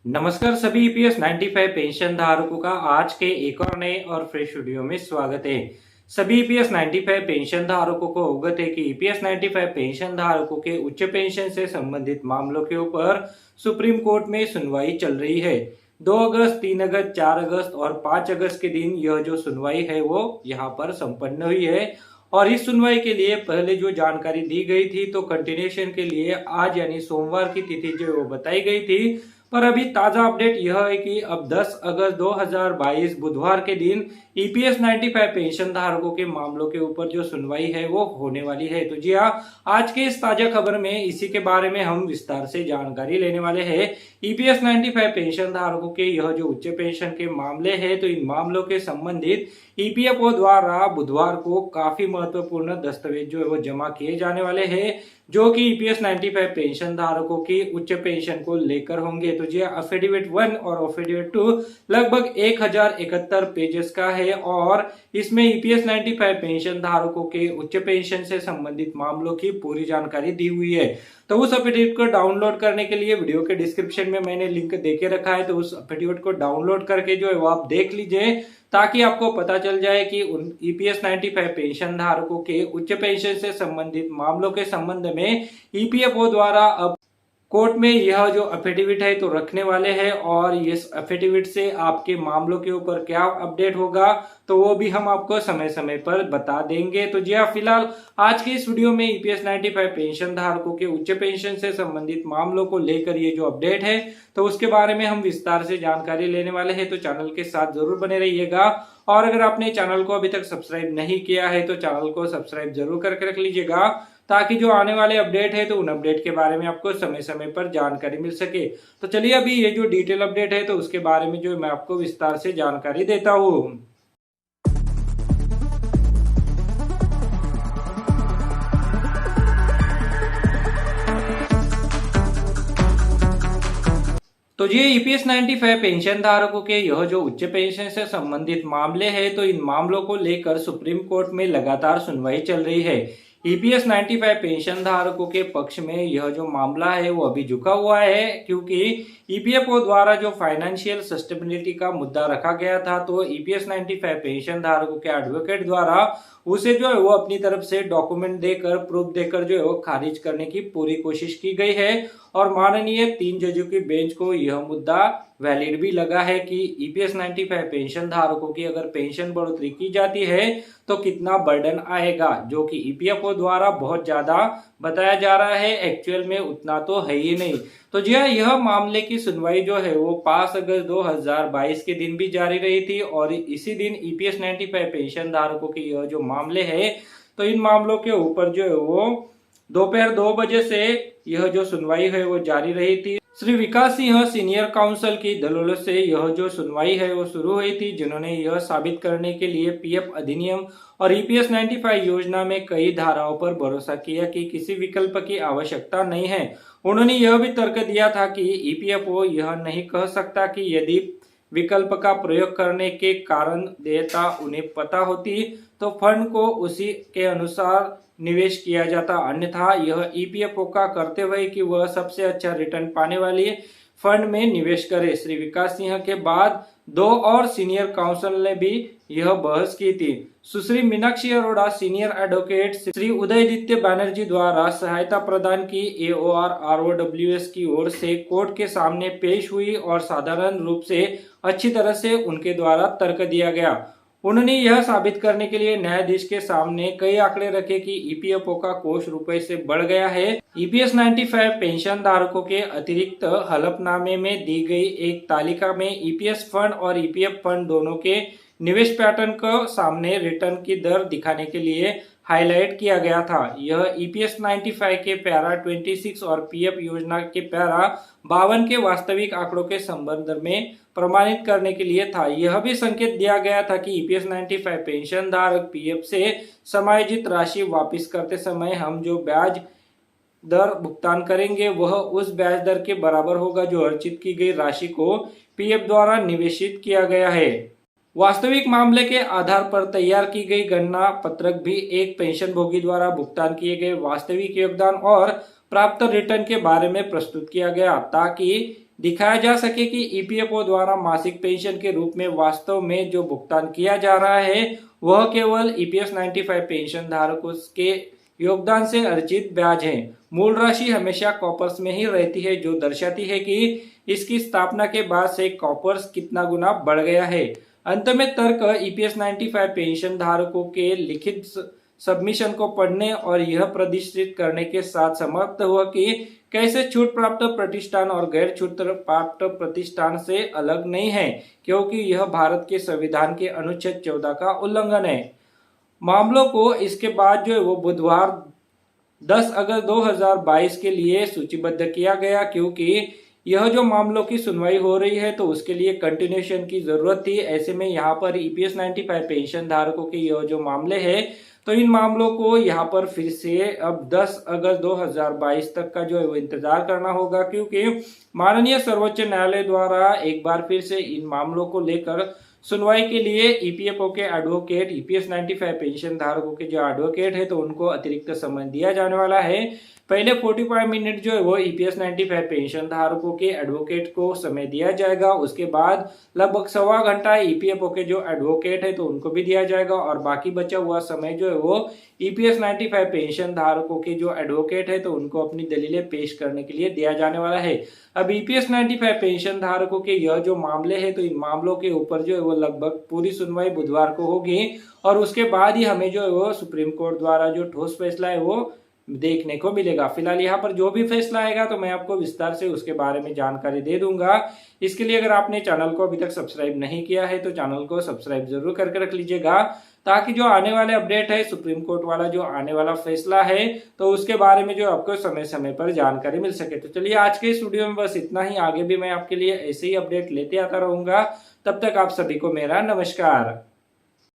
नमस्कार सभी EPS 95 pension धारकों का आज के एक और नए और फ्रेश वीडियो में स्वागत है। सभी ईपीएस 95 पेंशन धारकों को अवगत है कि ईपीएस 95 पेंशन धारकों के उच्च पेंशन से संबंधित मामलों के ऊपर सुप्रीम कोर्ट में सुनवाई चल रही है। 2 अगस्त, 3 अगस्त, 4 अगस्त और 5 अगस्त के दिन यह जो सुनवाई है वो यहाँ पर संपन्न हुई है। और इस सुनवाई के लिए पहले जो जानकारी दी गई थी तो कंटिन्यूएशन के लिए आज यानी सोमवार की तिथि जो वो बताई गई थी, पर अभी ताजा अपडेट यह है कि अब 10 अगस्त 2022 बुधवार के दिन ईपीएस 95 पेंशन धारकों के मामलों के ऊपर जो सुनवाई है वो होने वाली है। तो जी हाँ, आज के इस ताजा खबर में इसी के बारे में हम विस्तार से जानकारी लेने वाले हैं। ईपीएस 95 पेंशन धारकों के यह जो उच्च पेंशन के मामले हैं तो इन मामलों के संबंधित ईपीएफओ द्वारा बुधवार को काफी महत्वपूर्ण दस्तावेज जो है वो जमा किए जाने वाले हैं, जो कि ईपीएस 95 पेंशन धारकों की उच्च पेंशन को लेकर होंगे। तो जी अफिडेविट 1 और अफिडेविट 2 लगभग 1071 पेजेस का है और इसमें ईपीएस 95 पेंशन धारकों के उच्च पेंशन से संबंधित मामलों की पूरी जानकारी दी हुई है। तो उस अफिडेविट को डाउनलोड करने के लिए वीडियो के डिस्क्रिप्शन में मैंने लिंक देके रखा है, तो उस अफिडेविट को डाउनलोड करके जो है वो आप देख लीजिए, ताकि आपको पता चल जाए कि उन ईपीएस 95 पेंशन धारकों के उच्च पेंशन से संबंधित मामलों के संबंध में ईपीएफओ द्वारा अब कोर्ट में यह जो एफिडेविट है तो रखने वाले हैं और इस एफिडेविट से आपके मामलों के ऊपर क्या अपडेट होगा तो वो भी हम आपको समय समय पर बता देंगे। तो जी हाँ, फिलहाल आज के इस वीडियो में ईपीएस 95 पेंशन धारकों के उच्च पेंशन से संबंधित मामलों को लेकर ये जो अपडेट है तो उसके बारे में हम विस्तार से जानकारी लेने वाले हैं। तो चैनल के साथ जरूर बने रहिएगा और अगर आपने चैनल को अभी तक सब्सक्राइब नहीं किया है तो चैनल को सब्सक्राइब जरूर करके रख लीजिएगा, ताकि जो आने वाले अपडेट है तो उन अपडेट के बारे में आपको समय समय पर जानकारी मिल सके। तो चलिए अभी ये जो डिटेल अपडेट है तो उसके बारे में जो मैं आपको विस्तार से जानकारी देता हूँ। तो ये ईपीएस 95 पेंशन धारकों के यह जो उच्च पेंशन से संबंधित मामले हैं तो इन मामलों को लेकर सुप्रीम कोर्ट में लगातार सुनवाई चल रही है। ईपीएस 95 पेंशन धारकों के पक्ष में यह जो मामला है वो अभी झुका हुआ है, क्योंकि ईपीएफओ द्वारा जो फाइनेंशियल सस्टेनेबिलिटी का मुद्दा रखा गया था तो ईपीएस 95 पेंशन धारकों के एडवोकेट द्वारा उसे जो है वो अपनी तरफ से डॉक्यूमेंट देकर, प्रूफ देकर जो है वो खारिज करने की पूरी कोशिश की गई है और माननीय 3 जजों की बेंच को यह मुद्दा वैलिड भी लगा है कि ईपीएस 95 पेंशन धारकों की अगर पेंशन बढ़ोतरी की जाती है तो कितना बर्डन आएगा, जो कि ईपीएफओ द्वारा बहुत ज्यादा बताया जा रहा है, एक्चुअल में उतना तो है ही नहीं। तो जी हाँ, यह मामले की सुनवाई जो है वो 5 अगस्त 2022 के दिन भी जारी रही थी और इसी दिन ईपीएस 95 पेंशन धारकों के यह जो मामले है तो इन मामलों के ऊपर जो है वो दोपहर 2 बजे से यह जो सुनवाई है वो जारी रही थी। श्री विकास सिंह सीनियर काउंसिल की दलीलों से यह जो सुनवाई है वो शुरू हुई थी, जिन्होंने यह साबित करने के लिए पीएफ अधिनियम और ईपीएस 95 योजना में कई धाराओं पर भरोसा किया कि किसी विकल्प की आवश्यकता नहीं है। उन्होंने यह भी तर्क दिया था कि ईपीएफओ यह नहीं कह सकता कि यदि विकल्प का प्रयोग करने के कारण देयता उन्हें पता होती तो फंड को उसी के अनुसार निवेश किया जाता, अन्यथा यह ईपीएफओ का कर्तव्य है कि वह सबसे अच्छा रिटर्न पाने वाली फंड में निवेश करे। श्री विकास सिंह के बाद 2 और सीनियर काउंसिल ने भी यह बहस की थी। सुश्री मीनाक्षी अरोड़ा सीनियर एडवोकेट श्री उदयदित्य बैनर्जी द्वारा सहायता प्रदान की एओआर आरओडब्ल्यूएस की ओर से कोर्ट के सामने पेश हुई और साधारण रूप से अच्छी तरह से उनके द्वारा तर्क दिया गया। उन्होंने यह साबित करने के लिए न्यायाधीश के सामने कई आंकड़े रखे कि ईपीएफओ का कोष रुपए से बढ़ गया है। ईपीएस 95 पेंशन धारकों के अतिरिक्त हलफनामे में दी गई एक तालिका में ईपीएस फंड और ईपीएफ फंड दोनों के निवेश पैटर्न को सामने रिटर्न की दर दिखाने के लिए हाईलाइट किया गया था। यह ईपीएस 95 के पैरा 26 और पीएफ योजना के पैरा 52 के वास्तविक आंकड़ों के संबंध में प्रमाणित करने के लिए था। यह भी संकेत दिया गया था कि ईपीएस 95 पेंशन धारक पीएफ से समायोजित राशि वापस करते समय हम जो ब्याज दर भुगतान करेंगे वह उस ब्याज दर के बराबर होगा जो अर्जित की गई राशि को पीएफ द्वारा निवेशित किया गया है। वास्तविक मामले के आधार पर तैयार की गई गणना पत्रक भी एक पेंशन भोगी द्वारा भुगतान किए गए वास्तविक योगदान और प्राप्त रिटर्न के बारे में प्रस्तुत किया गया, ताकि दिखाया जा सके कि ईपीएफओ द्वारा मासिक पेंशन के रूप में वास्तव में जो भुगतान किया जा रहा है वह केवल ईपीएस 95 पेंशन धारकों के योगदान से अर्जित ब्याज है। मूल राशि हमेशा कॉपर्स में ही रहती है, जो दर्शाती है कि इसकी स्थापना के बाद से कॉपर्स कितना गुना बढ़ गया है। अंत में तर्क ईपीएस 95 पेंशन धारकों के लिखित सबमिशन को पढ़ने और यह प्रदर्शित करने के साथ समाप्त हुआ कि कैसे छूट प्राप्त प्रतिष्ठान और गैर छूट प्राप्त प्रतिष्ठान से अलग नहीं है, क्योंकि यह भारत के संविधान के अनुच्छेद 14 का उल्लंघन है। मामलों को इसके बाद जो है वो बुधवार 10 अगस्त 2022 के लिए सूचीबद्ध किया गया, क्योंकि यह जो मामलों की सुनवाई हो रही है तो उसके लिए कंटिन्यूएशन की जरूरत थी। ऐसे में यहाँ पर ईपीएस 95 पेंशन धारकों के यह जो मामले हैं तो इन मामलों को यहाँ पर फिर से अब 10 अगस्त 2022 तक का जो है वो इंतजार करना होगा, क्योंकि माननीय सर्वोच्च न्यायालय द्वारा एक बार फिर से इन मामलों को लेकर सुनवाई के लिए ईपीएफओ के एडवोकेट, ईपीएस 95 पेंशन धारकों के जो एडवोकेट है तो उनको अतिरिक्त समय दिया जाने वाला है। पहले 45 मिनट जो है वो ईपीएस 95 पेंशन धारकों के एडवोकेट को समय दिया जाएगा। उसके बाद लगभग 1.25 घंटा ईपीएफओ के जो एडवोकेट है तो उनको भी दिया जाएगा और बाकी बचा हुआ समय जो है वो ईपीएस 95 पेंशन धारकों के जो एडवोकेट है तो उनको अपनी दलीलें पेश करने के लिए दिया जाने वाला है। अब ईपीएस 95 पेंशन धारकों के यह जो मामले हैं तो इन मामलों के ऊपर जो है वो लगभग पूरी सुनवाई बुधवार को होगी और उसके बाद ही हमें जो है वो सुप्रीम कोर्ट द्वारा जो ठोस फैसला है वो देखने को मिलेगा। फिलहाल यहाँ पर जो भी फैसला आएगा तो मैं आपको विस्तार से उसके बारे में जानकारी दे दूंगा। इसके लिए अगर आपने चैनल को अभी तक सब्सक्राइब नहीं किया है तो चैनल को सब्सक्राइब जरूर करके रख लीजिएगा, ताकि जो आने वाले अपडेट है, सुप्रीम कोर्ट वाला जो आने वाला फैसला है तो उसके बारे में जो आपको समय समय पर जानकारी मिल सके। तो चलिए आज के इस वीडियो में बस इतना ही। आगे भी मैं आपके लिए ऐसे ही अपडेट लेते आता रहूंगा। तब तक आप सभी को मेरा नमस्कार।